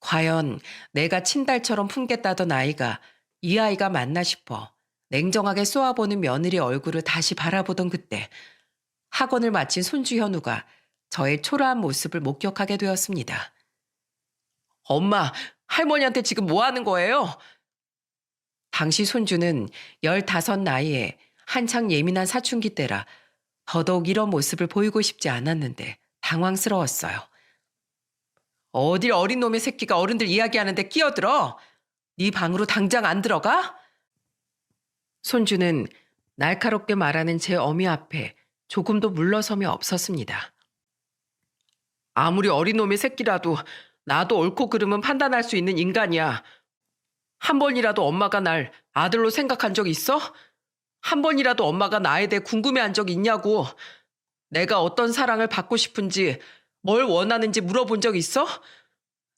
과연 내가 친달처럼 품겠다던 아이가 이 아이가 맞나 싶어 냉정하게 쏘아보는 며느리 얼굴을 다시 바라보던 그때 학원을 마친 손주 현우가 저의 초라한 모습을 목격하게 되었습니다. 엄마, 할머니한테 지금 뭐 하는 거예요? 당시 손주는 15 나이에 한창 예민한 사춘기 때라 더더욱 이런 모습을 보이고 싶지 않았는데 당황스러웠어요. 어딜 어린 놈의 새끼가 어른들 이야기하는데 끼어들어? 네 방으로 당장 안 들어가? 손주는 날카롭게 말하는 제 어미 앞에 조금도 물러섬이 없었습니다. 아무리 어린 놈의 새끼라도 나도 옳고 그름은 판단할 수 있는 인간이야. 한 번이라도 엄마가 날 아들로 생각한 적 있어? 한 번이라도 엄마가 나에 대해 궁금해한 적 있냐고. 내가 어떤 사랑을 받고 싶은지 뭘 원하는지 물어본 적 있어?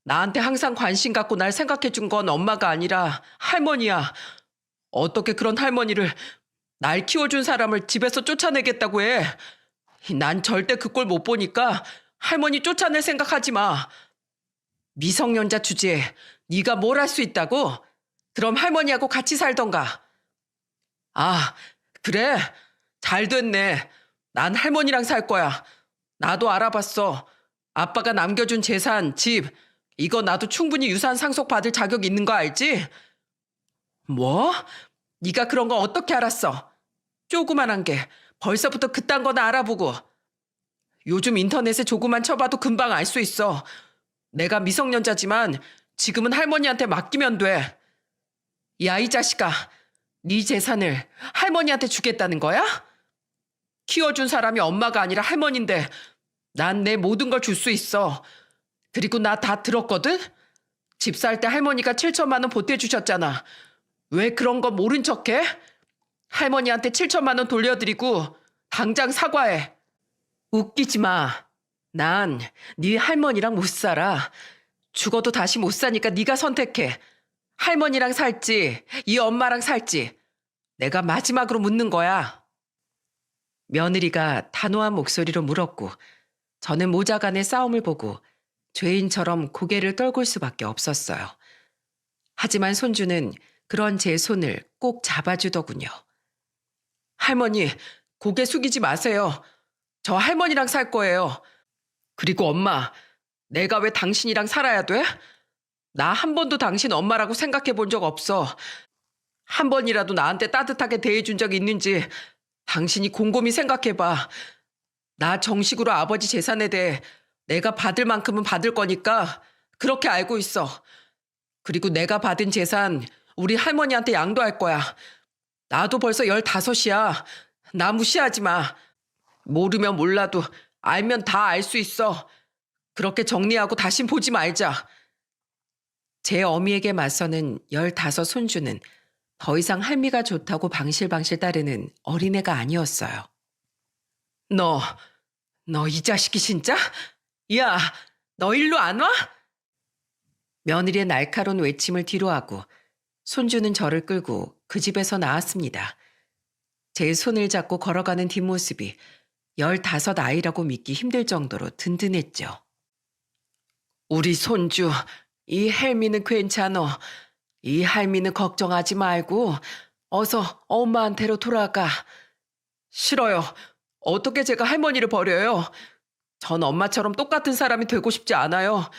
나한테 항상 관심 갖고 날 생각해 준 건 엄마가 아니라 할머니야. 어떻게 그런 할머니를 날 키워준 사람을 집에서 쫓아내겠다고 해. 난 절대 그 꼴 못 보니까 할머니 쫓아낼 생각하지 마. 미성년자 주제에 네가 뭘 할 수 있다고? 그럼 할머니하고 같이 살던가. 아, 그래? 잘 됐네. 난 할머니랑 살 거야. 나도 알아봤어. 아빠가 남겨준 재산, 집, 이거 나도 충분히 유산 상속 받을 자격 있는 거 알지? 뭐? 네가 그런 거 어떻게 알았어? 조그만한 게 벌써부터 그딴 거나 알아보고. 요즘 인터넷에 조금만 쳐봐도 금방 알 수 있어. 내가 미성년자지만 지금은 할머니한테 맡기면 돼. 야, 이 자식아. 네 재산을 할머니한테 주겠다는 거야? 키워준 사람이 엄마가 아니라 할머니인데 난 내 모든 걸 줄 수 있어. 그리고 나 다 들었거든? 집 살 때 할머니가 7천만 원 보태주셨잖아. 왜 그런 거 모른 척해? 할머니한테 7천만 원 돌려드리고 당장 사과해. 웃기지 마. 난 네 할머니랑 못 살아. 죽어도 다시 못 사니까 네가 선택해. 할머니랑 살지, 이 엄마랑 살지. 내가 마지막으로 묻는 거야. 며느리가 단호한 목소리로 물었고 저는 모자 간의 싸움을 보고 죄인처럼 고개를 떨굴 수밖에 없었어요. 하지만 손주는 그런 제 손을 꼭 잡아주더군요. 할머니, 고개 숙이지 마세요. 저 할머니랑 살 거예요. 그리고 엄마, 내가 왜 당신이랑 살아야 돼? 나 한 번도 당신 엄마라고 생각해 본 적 없어. 한 번이라도 나한테 따뜻하게 대해준 적이 있는지 당신이 곰곰이 생각해 봐. 나 정식으로 아버지 재산에 대해 내가 받을 만큼은 받을 거니까 그렇게 알고 있어. 그리고 내가 받은 재산 우리 할머니한테 양도할 거야. 나도 벌써 15이야. 나 무시하지 마. 모르면 몰라도 알면 다 알 수 있어. 그렇게 정리하고 다신 보지 말자. 제 어미에게 맞서는 15 손주는 더 이상 할미가 좋다고 방실방실 따르는 어린애가 아니었어요. 너 이 자식이 진짜? 야, 너 일로 안 와? 며느리의 날카로운 외침을 뒤로하고 손주는 저를 끌고 그 집에서 나왔습니다. 제 손을 잡고 걸어가는 뒷모습이 15 아이라고 믿기 힘들 정도로 든든했죠. 우리 손주, 이 헬미는 괜찮어. 이 할미는 걱정하지 말고 어서 엄마한테로 돌아가. 싫어요. 어떻게 제가 할머니를 버려요? 전 엄마처럼 똑같은 사람이 되고 싶지 않아요.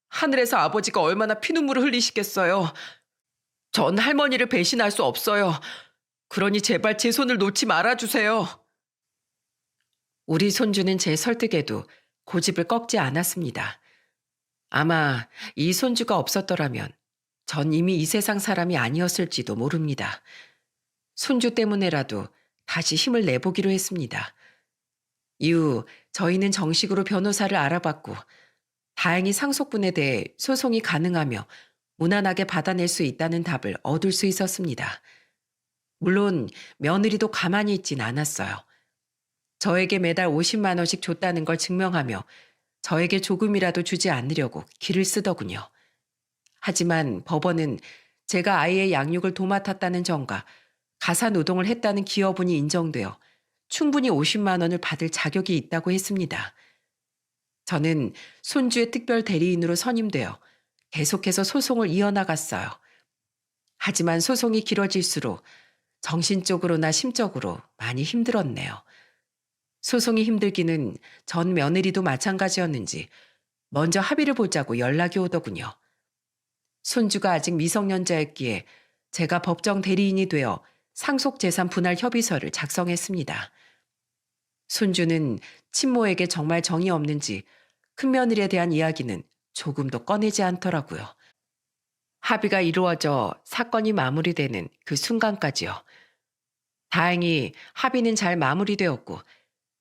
하늘에서 아버지가 얼마나 피눈물을 흘리시겠어요. 전 할머니를 배신할 수 없어요. 그러니 제발 제 손을 놓지 말아주세요. 우리 손주는 제 설득에도 고집을 꺾지 않았습니다. 아마 이 손주가 없었더라면 전 이미 이 세상 사람이 아니었을지도 모릅니다. 손주 때문에라도 다시 힘을 내보기로 했습니다. 이후 저희는 정식으로 변호사를 알아봤고 다행히 상속분에 대해 소송이 가능하며 무난하게 받아낼 수 있다는 답을 얻을 수 있었습니다. 물론 며느리도 가만히 있진 않았어요. 저에게 매달 50만 원씩 줬다는 걸 증명하며 저에게 조금이라도 주지 않으려고 기를 쓰더군요. 하지만 법원은 제가 아이의 양육을 도맡았다는 점과 가사노동을 했다는 기여분이 인정되어 충분히 50만 원을 받을 자격이 있다고 했습니다. 저는 손주의 특별 대리인으로 선임되어 계속해서 소송을 이어나갔어요. 하지만 소송이 길어질수록 정신적으로나 심적으로 많이 힘들었네요. 소송이 힘들기는 전 며느리도 마찬가지였는지 먼저 합의를 보자고 연락이 오더군요. 손주가 아직 미성년자였기에 제가 법정 대리인이 되어 상속재산 분할 협의서를 작성했습니다. 손주는 친모에게 정말 정이 없는지 큰며느리에 대한 이야기는 조금도 꺼내지 않더라고요. 합의가 이루어져 사건이 마무리되는 그 순간까지요. 다행히 합의는 잘 마무리되었고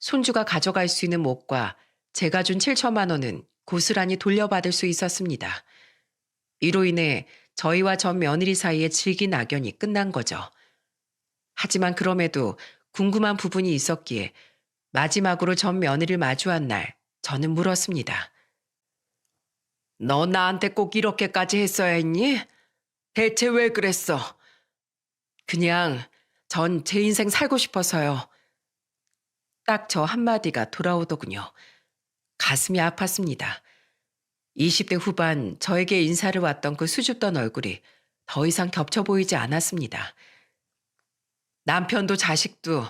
손주가 가져갈 수 있는 몫과 제가 준 7천만 원은 고스란히 돌려받을 수 있었습니다. 이로 인해 저희와 전 며느리 사이의 질긴 악연이 끝난 거죠. 하지만 그럼에도 궁금한 부분이 있었기에 마지막으로 전 며느리를 마주한 날 저는 물었습니다. 너 나한테 꼭 이렇게까지 했어야 했니? 대체 왜 그랬어? 그냥 전 제 인생 살고 싶어서요. 딱 저 한마디가 돌아오더군요. 가슴이 아팠습니다. 20대 후반 저에게 인사를 왔던 그 수줍던 얼굴이 더 이상 겹쳐 보이지 않았습니다. 남편도 자식도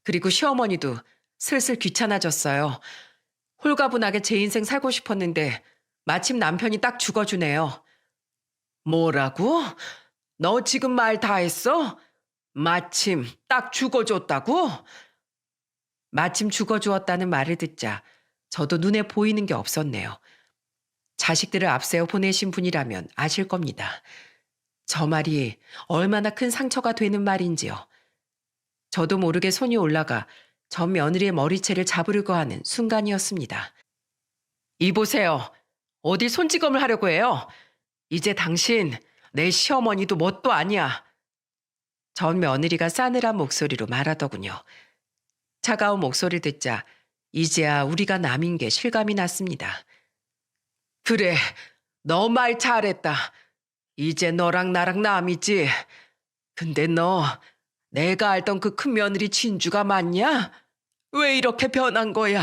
그리고 시어머니도 슬슬 귀찮아졌어요. 홀가분하게 제 인생 살고 싶었는데 마침 남편이 딱 죽어주네요. 뭐라고? 너 지금 말 다 했어? 마침 딱 죽어줬다고? 마침 죽어주었다는 말을 듣자 저도 눈에 보이는 게 없었네요. 자식들을 앞세워 보내신 분이라면 아실 겁니다. 저 말이 얼마나 큰 상처가 되는 말인지요. 저도 모르게 손이 올라가 전 며느리의 머리채를 잡으려고 하는 순간이었습니다. 이보세요. 어디 손찌검을 하려고 해요? 이제 당신 내 시어머니도 뭣도 아니야. 전 며느리가 싸늘한 목소리로 말하더군요. 차가운 목소리를 듣자 이제야 우리가 남인 게 실감이 났습니다. 그래, 너 말 잘했다. 이제 너랑 나랑 남이지. 근데 너 내가 알던 그 큰 며느리 진주가 맞냐? 왜 이렇게 변한 거야?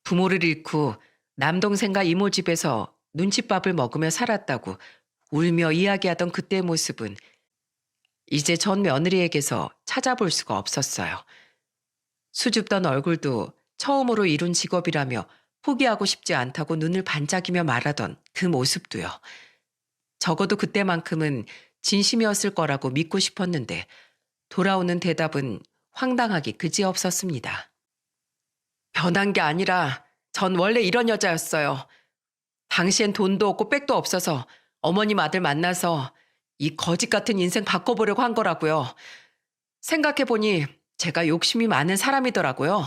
부모를 잃고 남동생과 이모 집에서 눈칫밥을 먹으며 살았다고 울며 이야기하던 그때의 모습은 이제 전 며느리에게서 찾아볼 수가 없었어요. 수줍던 얼굴도 처음으로 이룬 직업이라며 포기하고 싶지 않다고 눈을 반짝이며 말하던 그 모습도요. 적어도 그때만큼은 진심이었을 거라고 믿고 싶었는데 돌아오는 대답은 황당하기 그지없었습니다. 변한 게 아니라 전 원래 이런 여자였어요. 당시엔 돈도 없고 백도 없어서 어머님 아들 만나서 이 거지 같은 인생 바꿔보려고 한 거라고요. 생각해보니 제가 욕심이 많은 사람이더라고요.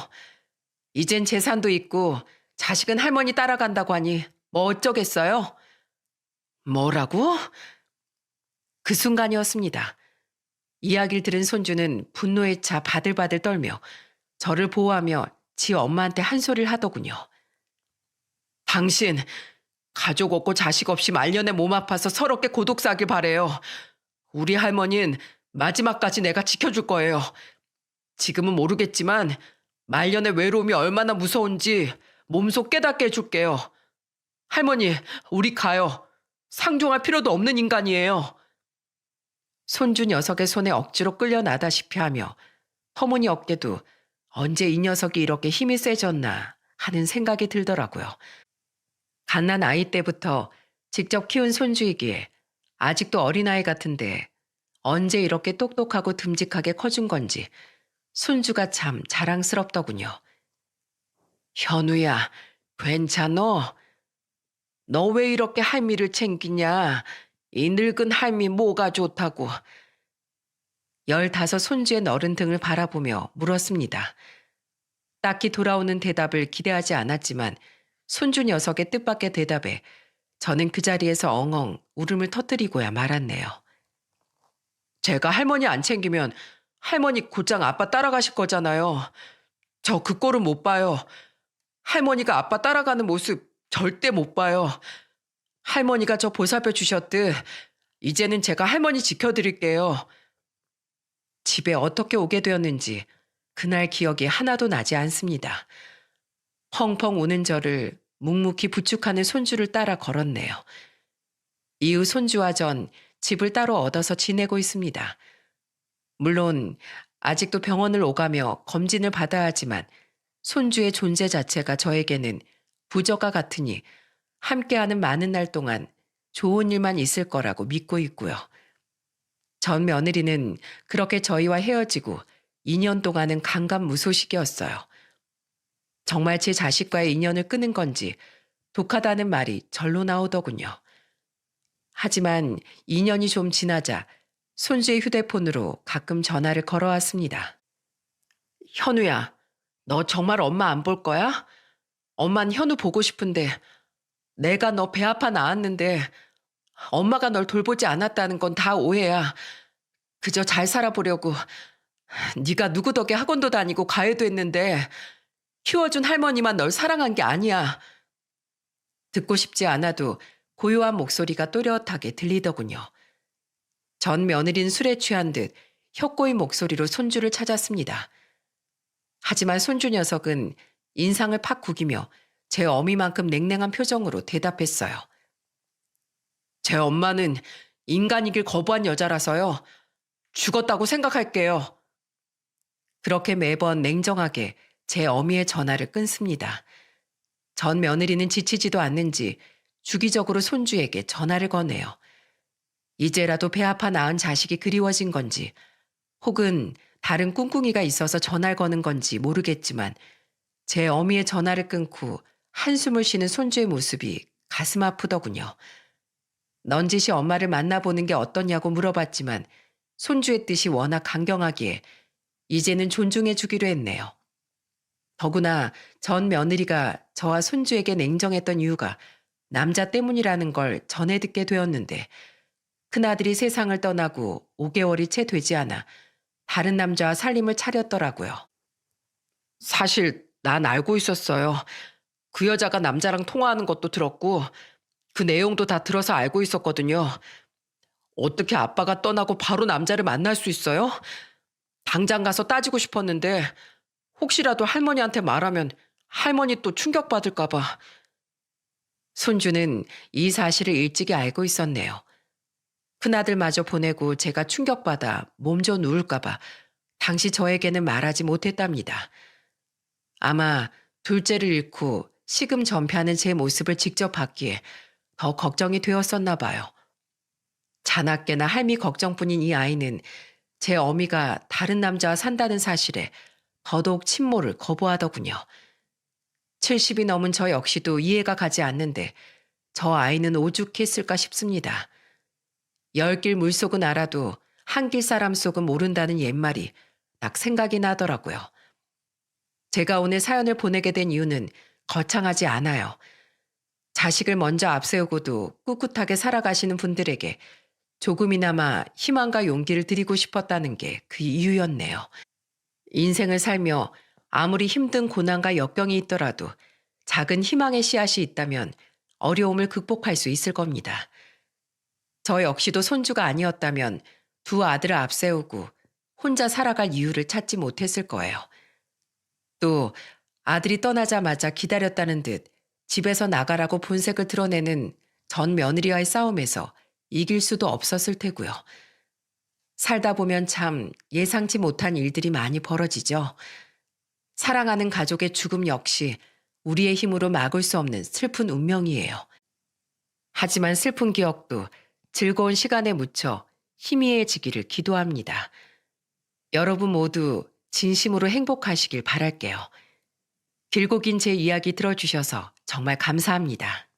이젠 재산도 있고 자식은 할머니 따라간다고 하니 뭐 어쩌겠어요? 뭐라고? 그 순간이었습니다. 이야기를 들은 손주는 분노에 차 바들바들 떨며 저를 보호하며 지 엄마한테 한 소리를 하더군요. 당신 가족 없고 자식 없이 말년에 몸 아파서 서럽게 고독 사길 바래요. 우리 할머니는 마지막까지 내가 지켜줄 거예요. 지금은 모르겠지만 말년의 외로움이 얼마나 무서운지 몸소 깨닫게 해줄게요. 할머니, 우리 가요. 상종할 필요도 없는 인간이에요. 손주 녀석의 손에 억지로 끌려나다시피 하며 터무니없게도 언제 이 녀석이 이렇게 힘이 세졌나 하는 생각이 들더라고요. 갓난 아이 때부터 직접 키운 손주이기에 아직도 어린아이 같은데 언제 이렇게 똑똑하고 듬직하게 커준 건지 손주가 참 자랑스럽더군요. 현우야, 괜찮어? 너 왜 이렇게 할미를 챙기냐? 이 늙은 할미 뭐가 좋다고. 15 손주의 너른 등을 바라보며 물었습니다. 딱히 돌아오는 대답을 기대하지 않았지만 손주 녀석의 뜻밖의 대답에 저는 그 자리에서 엉엉 울음을 터뜨리고야 말았네요. 제가 할머니 안 챙기면 할머니 곧장 아빠 따라가실 거잖아요. 저 그 꼴은 못 봐요. 할머니가 아빠 따라가는 모습 절대 못 봐요. 할머니가 저 보살펴 주셨듯 이제는 제가 할머니 지켜드릴게요. 집에 어떻게 오게 되었는지 그날 기억이 하나도 나지 않습니다. 펑펑 우는 저를 묵묵히 부축하는 손주를 따라 걸었네요. 이후 손주와 전 집을 따로 얻어서 지내고 있습니다. 물론 아직도 병원을 오가며 검진을 받아야 하지만 손주의 존재 자체가 저에게는 부적과 같으니 함께하는 많은 날 동안 좋은 일만 있을 거라고 믿고 있고요. 전 며느리는 그렇게 저희와 헤어지고 2년 동안은 강감무소식이었어요. 정말 제 자식과의 인연을 끊은 건지 독하다는 말이 절로 나오더군요. 하지만 2년이 좀 지나자 손주의 휴대폰으로 가끔 전화를 걸어왔습니다. 현우야, 너 정말 엄마 안 볼 거야? 엄만 현우 보고 싶은데 내가 너 배 아파 낳았는데 엄마가 널 돌보지 않았다는 건 다 오해야. 그저 잘 살아보려고 네가 누구 덕에 학원도 다니고 과외도 했는데 키워준 할머니만 널 사랑한 게 아니야. 듣고 싶지 않아도 고요한 목소리가 또렷하게 들리더군요. 전 며느린 술에 취한 듯 혀꼬인 목소리로 손주를 찾았습니다. 하지만 손주 녀석은 인상을 팍 구기며 제 어미만큼 냉랭한 표정으로 대답했어요. 제 엄마는 인간이길 거부한 여자라서요. 죽었다고 생각할게요. 그렇게 매번 냉정하게 제 어미의 전화를 끊습니다. 전 며느리는 지치지도 않는지 주기적으로 손주에게 전화를 거네요. 이제라도 배 아파 낳은 자식이 그리워진 건지 혹은 다른 꿍꿍이가 있어서 전화를 거는 건지 모르겠지만 제 어미의 전화를 끊고 한숨을 쉬는 손주의 모습이 가슴 아프더군요. 넌지시 엄마를 만나보는 게 어떠냐고 물어봤지만 손주의 뜻이 워낙 강경하기에 이제는 존중해 주기로 했네요. 더구나 전 며느리가 저와 손주에게 냉정했던 이유가 남자 때문이라는 걸 전해 듣게 되었는데 큰아들이 세상을 떠나고 5개월이 채 되지 않아 다른 남자와 살림을 차렸더라고요. 사실 난 알고 있었어요. 그 여자가 남자랑 통화하는 것도 들었고 그 내용도 다 들어서 알고 있었거든요. 어떻게 아빠가 떠나고 바로 남자를 만날 수 있어요? 당장 가서 따지고 싶었는데 혹시라도 할머니한테 말하면 할머니 또 충격받을까 봐. 손주는 이 사실을 일찍이 알고 있었네요. 큰아들마저 보내고 제가 충격받아 몸져 누울까 봐 당시 저에게는 말하지 못했답니다. 아마 둘째를 잃고 시금 전폐하는 제 모습을 직접 봤기에 더 걱정이 되었었나 봐요. 자나깨나 할미 걱정뿐인 이 아이는 제 어미가 다른 남자와 산다는 사실에 더더욱 침몰을 거부하더군요. 70이 넘은 저 역시도 이해가 가지 않는데 저 아이는 오죽했을까 싶습니다. 열 길 물속은 알아도 한 길 사람 속은 모른다는 옛말이 딱 생각이 나더라고요. 제가 오늘 사연을 보내게 된 이유는 거창하지 않아요. 자식을 먼저 앞세우고도 꿋꿋하게 살아가시는 분들에게 조금이나마 희망과 용기를 드리고 싶었다는 게 그 이유였네요. 인생을 살며 아무리 힘든 고난과 역경이 있더라도 작은 희망의 씨앗이 있다면 어려움을 극복할 수 있을 겁니다. 저 역시도 손주가 아니었다면 두 아들을 앞세우고 혼자 살아갈 이유를 찾지 못했을 거예요. 또 아들이 떠나자마자 기다렸다는 듯 집에서 나가라고 본색을 드러내는 전 며느리와의 싸움에서 이길 수도 없었을 테고요. 살다 보면 참 예상치 못한 일들이 많이 벌어지죠. 사랑하는 가족의 죽음 역시 우리의 힘으로 막을 수 없는 슬픈 운명이에요. 하지만 슬픈 기억도 즐거운 시간에 묻혀 희미해지기를 기도합니다. 여러분 모두 진심으로 행복하시길 바랄게요. 길고 긴 제 이야기 들어주셔서 정말 감사합니다.